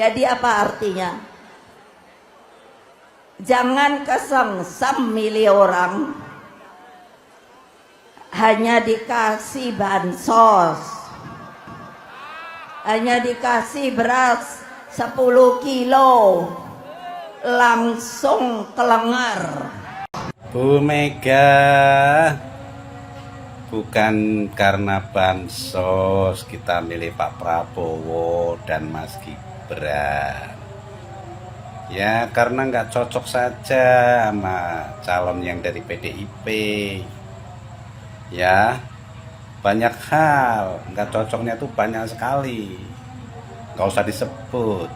Jadi apa artinya? Jangan kesengsem milih orang, hanya dikasih bansos, hanya dikasih beras 10 kilo, langsung kelengar. Bu Mega, bukan karena bansos kita milih Pak Prabowo dan Mas Gibran. Ya karena nggak cocok saja sama calon yang dari PDIP. Ya banyak hal nggak cocoknya tuh banyak sekali, nggak usah disebut.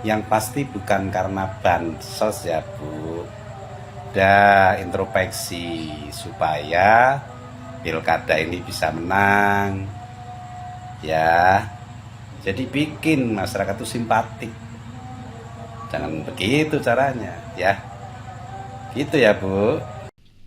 Yang pasti bukan karena bansos ya Bu. Udah introspeksi supaya pilkada ini bisa menang ya, jadi bikin masyarakat tuh simpatik. Jangan begitu caranya ya, gitu ya Bu.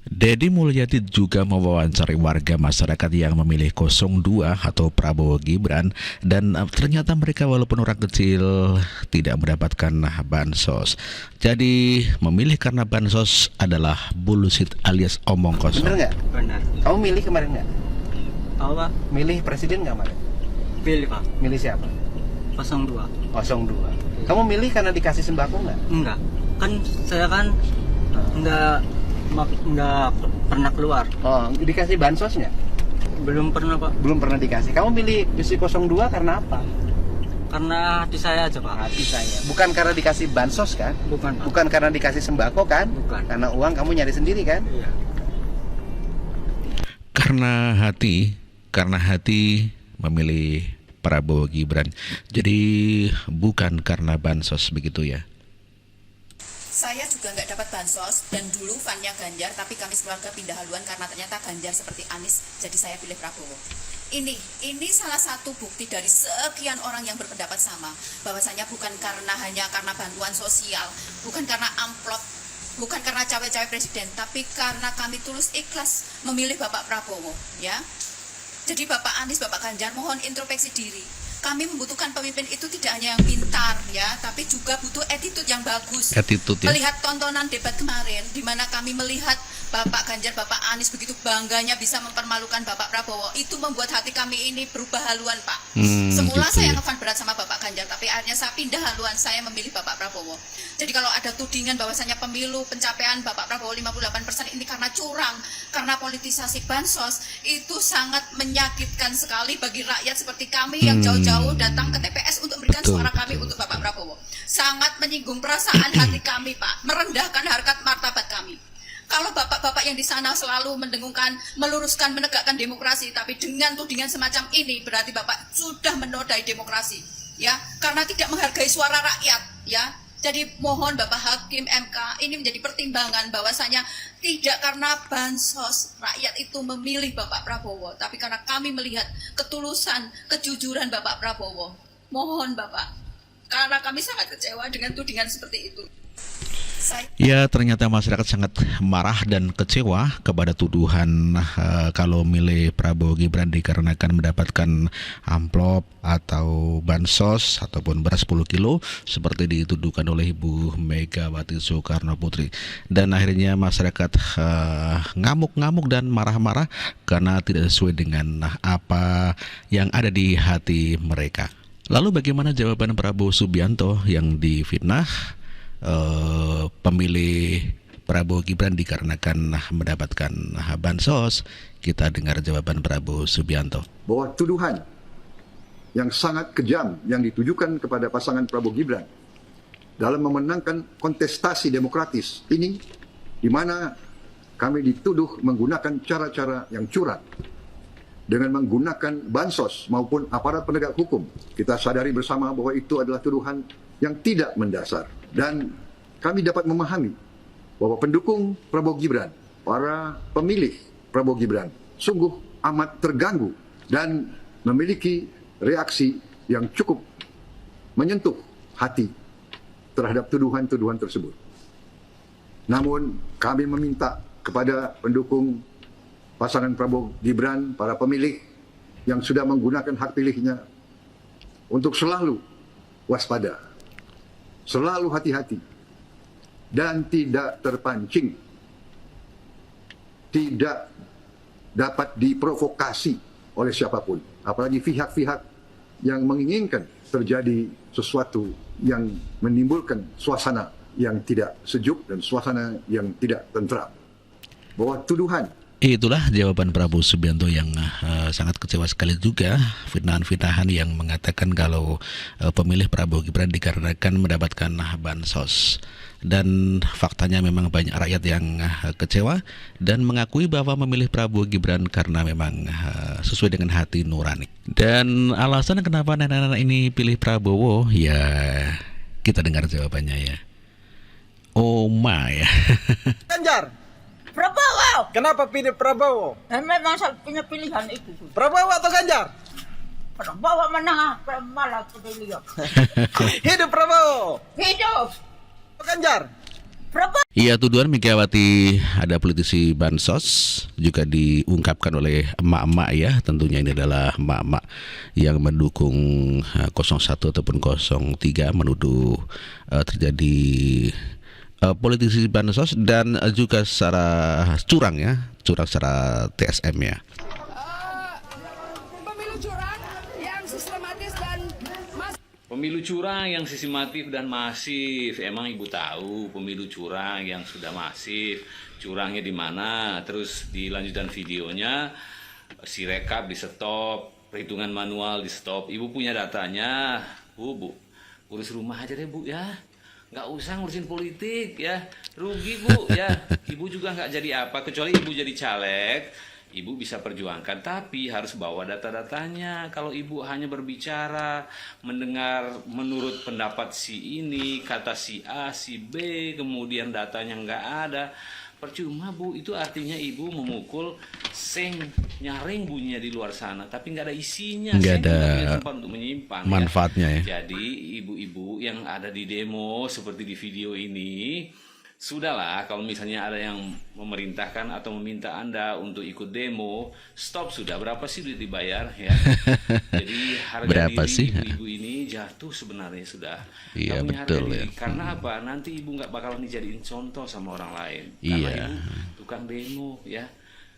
Deddy Mulyadi juga mewawancari warga masyarakat yang memilih 02 atau Prabowo Gibran, dan ternyata mereka walaupun orang kecil tidak mendapatkan bansos. Jadi memilih karena bansos adalah bullshit alias omong kosong. Bener nggak? Benar. Kamu milih kemarin nggak? Apa? Milih presiden nggak kemarin? Pilih Pak. Milih siapa? 02. 02. Kamu milih karena dikasih sembako nggak? Enggak. Kan saya kan enggak pernah keluar. Oh, dikasih bansos nggak? Belum pernah Pak. Belum pernah dikasih. Kamu milih besi 02 karena apa? Karena hati saya aja Pak. Hati saya. Bukan karena dikasih bansos kan? Bukan Pak. Bukan karena dikasih sembako kan? Bukan. Karena uang kamu nyari sendiri kan? Iya. Karena hati memilih Prabowo Gibran. Jadi bukan karena bansos, begitu ya. Saya juga nggak dapat bansos dan dulu fannya Ganjar, tapi kami sekeluarga pindah haluan karena ternyata Ganjar seperti Anies, jadi saya pilih Prabowo. Ini salah satu bukti dari sekian orang yang berpendapat sama, bahwasanya bukan hanya karena bantuan sosial, bukan karena amplop, bukan karena cawe-cawe presiden, tapi karena kami tulus ikhlas memilih Bapak Prabowo, ya. Jadi Bapak Anies, Bapak Ganjar, mohon introspeksi diri. Kami membutuhkan pemimpin itu tidak hanya yang pintar ya, tapi juga butuh attitude yang bagus. Attitude ya. Melihat tontonan debat kemarin, di mana kami melihat Bapak Ganjar, Bapak Anies begitu bangganya bisa mempermalukan Bapak Prabowo, itu membuat hati kami ini berubah haluan Pak. Semula gitu saya ya. ngefan berat sama Bapak Ganjar, tapi akhirnya saya pindah haluan, saya memilih Bapak Prabowo. Jadi kalau ada tudingan bahwasanya pemilu pencapaian Bapak Prabowo 58% ini karena curang, karena politisasi bansos, itu sangat menyakitkan sekali bagi rakyat seperti kami yang jauh-jauh datang ke TPS untuk memberikan suara kami untuk Bapak Prabowo. Sangat menyinggung perasaan hati kami Pak, merendahkan harkat martabat kami. Kalau bapak-bapak yang di sana selalu mendengungkan, meluruskan, menegakkan demokrasi, tapi dengan tudingan semacam ini berarti bapak sudah menodai demokrasi, ya, karena tidak menghargai suara rakyat, ya. Jadi mohon Bapak Hakim MK ini menjadi pertimbangan bahwasanya tidak karena bansos rakyat itu memilih Bapak Prabowo, tapi karena kami melihat ketulusan, kejujuran Bapak Prabowo. Mohon Bapak, karena kami sangat kecewa dengan tudingan seperti itu. Ya, ternyata masyarakat sangat marah dan kecewa kepada tuduhan kalau milih Prabowo Gibran dikarenakan mendapatkan amplop atau bansos ataupun beras 10 kilo seperti dituduhkan oleh Ibu Megawati Soekarno Putri. Dan akhirnya masyarakat ngamuk-ngamuk dan marah-marah karena tidak sesuai dengan apa yang ada di hati mereka. Lalu bagaimana jawaban Prabowo Subianto yang difitnah pemilih Prabowo Gibran dikarenakan mendapatkan bansos? Kita dengar jawaban Prabowo Subianto. Bahwa tuduhan yang sangat kejam yang ditujukan kepada pasangan Prabowo Gibran dalam memenangkan kontestasi demokratis ini, di mana kami dituduh menggunakan cara-cara yang curang dengan menggunakan bansos maupun aparat penegak hukum. Kita sadari bersama bahwa itu adalah tuduhan yang tidak mendasar. Dan kami dapat memahami bahwa pendukung Prabowo Gibran, para pemilih Prabowo Gibran, sungguh amat terganggu dan memiliki reaksi yang cukup menyentuh hati terhadap tuduhan-tuduhan tersebut. Namun kami meminta kepada pendukung pasangan Prabowo Gibran, para pemilih yang sudah menggunakan hak pilihnya, untuk selalu waspada, selalu hati-hati, dan tidak terpancing, tidak dapat diprovokasi oleh siapapun, apalagi pihak-pihak yang menginginkan terjadi sesuatu yang menimbulkan suasana yang tidak sejuk dan suasana yang tidak tentram. Bahwa tuduhan Itulah jawaban Prabowo Subianto yang sangat kecewa sekali juga, fitnahan-fitnahan yang mengatakan kalau pemilih Prabowo Gibran dikarenakan mendapatkan bansos. Dan faktanya memang banyak rakyat yang kecewa dan mengakui bahwa memilih Prabowo Gibran karena memang sesuai dengan hati nurani. Dan alasan kenapa nenek-nenek ini pilih Prabowo, ya kita dengar jawabannya ya. Oma ya. Ganjar, Prabowo. kenapa pilih Prabowo? Memang saya punya pilihan itu. Prabowo atau Ganjar? Prabowo menang, malah pilih. Hidup Prabowo. Hidup. Ganjar. Prabowo. Iya, tuduhan Megawati ada politisi bansos juga diungkapkan oleh emak-emak ya. Tentunya ini adalah emak-emak yang mendukung 01 ataupun 03 menuduh terjadi politisi bansos dan juga secara curang ya, curang secara TSM ya. Pemilu curang yang sistematis dan Pemilu curang yang sistematif dan masif. Emang Ibu tahu pemilu curang yang sudah masif, curangnya di mana? Terus di lanjutan videonya si rekap di stop, perhitungan manual di stop. Ibu punya datanya, Bu, urus rumah aja deh Bu ya. Nggak usah ngurusin politik ya, rugi Bu ya. Ibu juga nggak jadi apa, kecuali Ibu jadi caleg. Ibu bisa perjuangkan, tapi harus bawa data-datanya. Kalau Ibu hanya berbicara, mendengar menurut pendapat si ini, kata si A, si B, kemudian datanya nggak ada, percuma Bu. Itu artinya Ibu memukul seng, nyaring bunyinya di luar sana, tapi nggak ada isinya. Nggak ada tempat untuk menyimpan manfaatnya ya. Jadi ibu-ibu yang ada di demo seperti di video ini, sudahlah, kalau misalnya ada yang memerintahkan atau meminta Anda untuk ikut demo, stop sudah. Berapa sih duit dibayar ya? Jadi harga Berapa diri sih? ibu-ibu ini jatuh sebenarnya sudah. Iya, Nggak punya betul harga ya. diri. Karena apa? Nanti ibu nggak bakalan dijadiin contoh sama orang lain. Iya. Karena ibu tukang demo ya,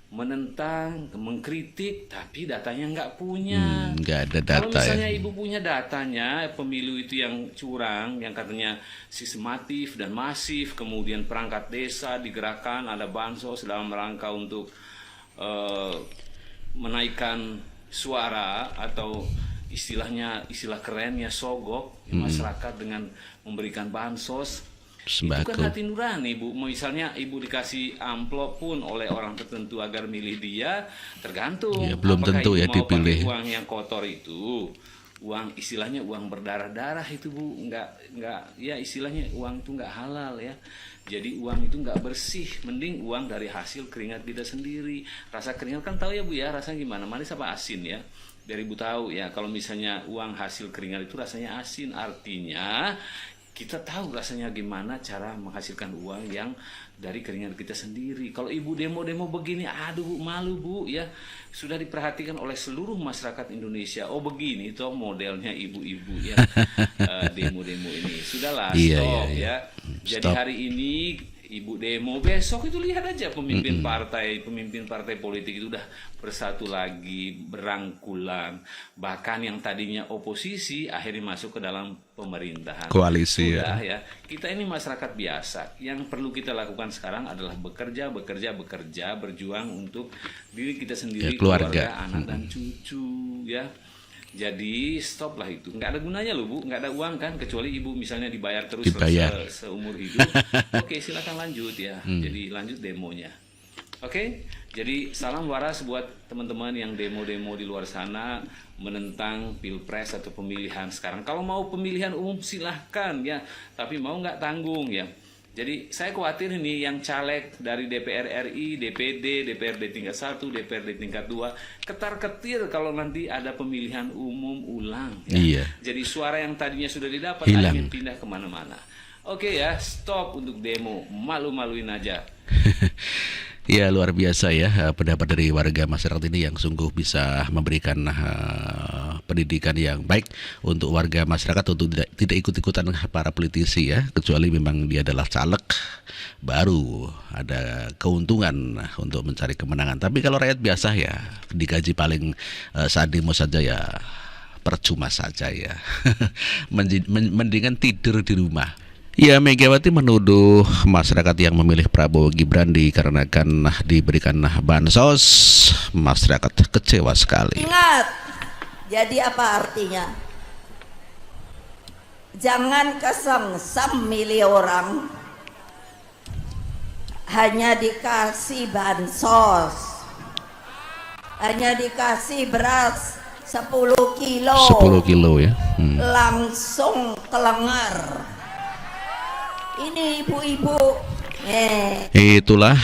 menentang, mengkritik, tapi datanya nggak punya. Nggak ada Kalau data misalnya ya. Ibu punya datanya, pemilu itu yang curang, yang katanya sistematif dan masif, kemudian perangkat desa digerakkan, ada bansos dalam rangka untuk menaikkan suara atau istilah kerennya sogok masyarakat dengan memberikan bansos. Itu kan Sembako. hati nurani Bu. Misalnya Ibu dikasih amplop pun oleh orang tertentu agar milih dia, tergantung. Ya, belum Apakah tentu Ibu ya mau pakai dipilih. uang yang kotor itu, uang istilahnya uang berdarah-darah itu Bu, nggak ya istilahnya uang itu nggak halal ya. Jadi uang itu nggak bersih, mending uang dari hasil keringat kita sendiri. Rasa keringat kan tahu ya Bu ya, rasanya gimana, manis apa asin ya. Dari Ibu tahu ya, kalau misalnya uang hasil keringat itu rasanya asin, artinya kita tahu rasanya gimana cara menghasilkan uang yang dari keringat kita sendiri. Kalau Ibu demo-demo begini, aduh Bu, malu Bu ya. Sudah diperhatikan oleh seluruh masyarakat Indonesia. Oh begini toh modelnya ibu-ibu ya demo-demo ini. Sudahlah, Iya, stop iya. ya. Jadi Stop. hari ini Ibu demo, besok itu lihat aja pemimpin partai politik itu udah bersatu lagi, berangkulan. Bahkan yang tadinya oposisi akhirnya masuk ke dalam pemerintahan. Koalisi Sudah ya. ya. Kita ini masyarakat biasa. Yang perlu kita lakukan sekarang adalah bekerja, berjuang untuk diri kita sendiri, Ya, keluarga. anak dan cucu ya. Jadi stop lah itu, nggak ada gunanya loh Bu, nggak ada uang kan, kecuali Ibu misalnya dibayar terus Dibayar. seumur hidup. Oke, silakan lanjut ya. Jadi lanjut demonya. Oke, jadi salam waras buat teman-teman yang demo-demo di luar sana menentang pilpres atau pemilihan sekarang. Kalau mau pemilihan umum silahkan ya, tapi mau nggak tanggung ya. Jadi saya khawatir ini yang caleg dari DPR RI, DPD, DPRD tingkat 1, DPRD tingkat 2 ketar-ketir kalau nanti ada pemilihan umum ulang ya. Iya. Jadi suara yang tadinya sudah didapat Hilang. akhirnya pindah kemana-mana. Oke ya, stop untuk demo, malu-maluin aja. Ya, luar biasa ya pendapat dari warga masyarakat ini yang sungguh bisa memberikan pendidikan yang baik untuk warga masyarakat untuk tidak ikut-ikutan para politisi ya, kecuali memang dia adalah caleg baru ada keuntungan untuk mencari kemenangan. Tapi kalau rakyat biasa ya digaji paling saat demo saja ya percuma saja ya. Mendingan tidur di rumah. Ya, Megawati menuduh masyarakat yang memilih Prabowo Gibran dikarenakan diberikan bansos, masyarakat kecewa sekali. Ingat, jadi apa artinya? Jangan kesengsem milih orang, hanya dikasih bansos, hanya dikasih beras 10 kilo, 10 kilo ya. langsung kelengar. Ini ibu-ibu, Itulah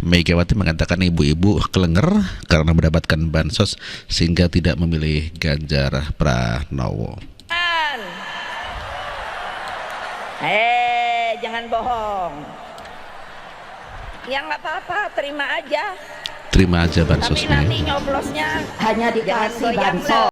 Megawati mengatakan ibu-ibu kelenger karena mendapatkan bansos sehingga tidak memilih Ganjar Pranowo. Jangan bohong. Ya nggak apa-apa, terima aja. Terima aja Tapi bansosnya. nanti nyoblosnya hanya dikasih bansos.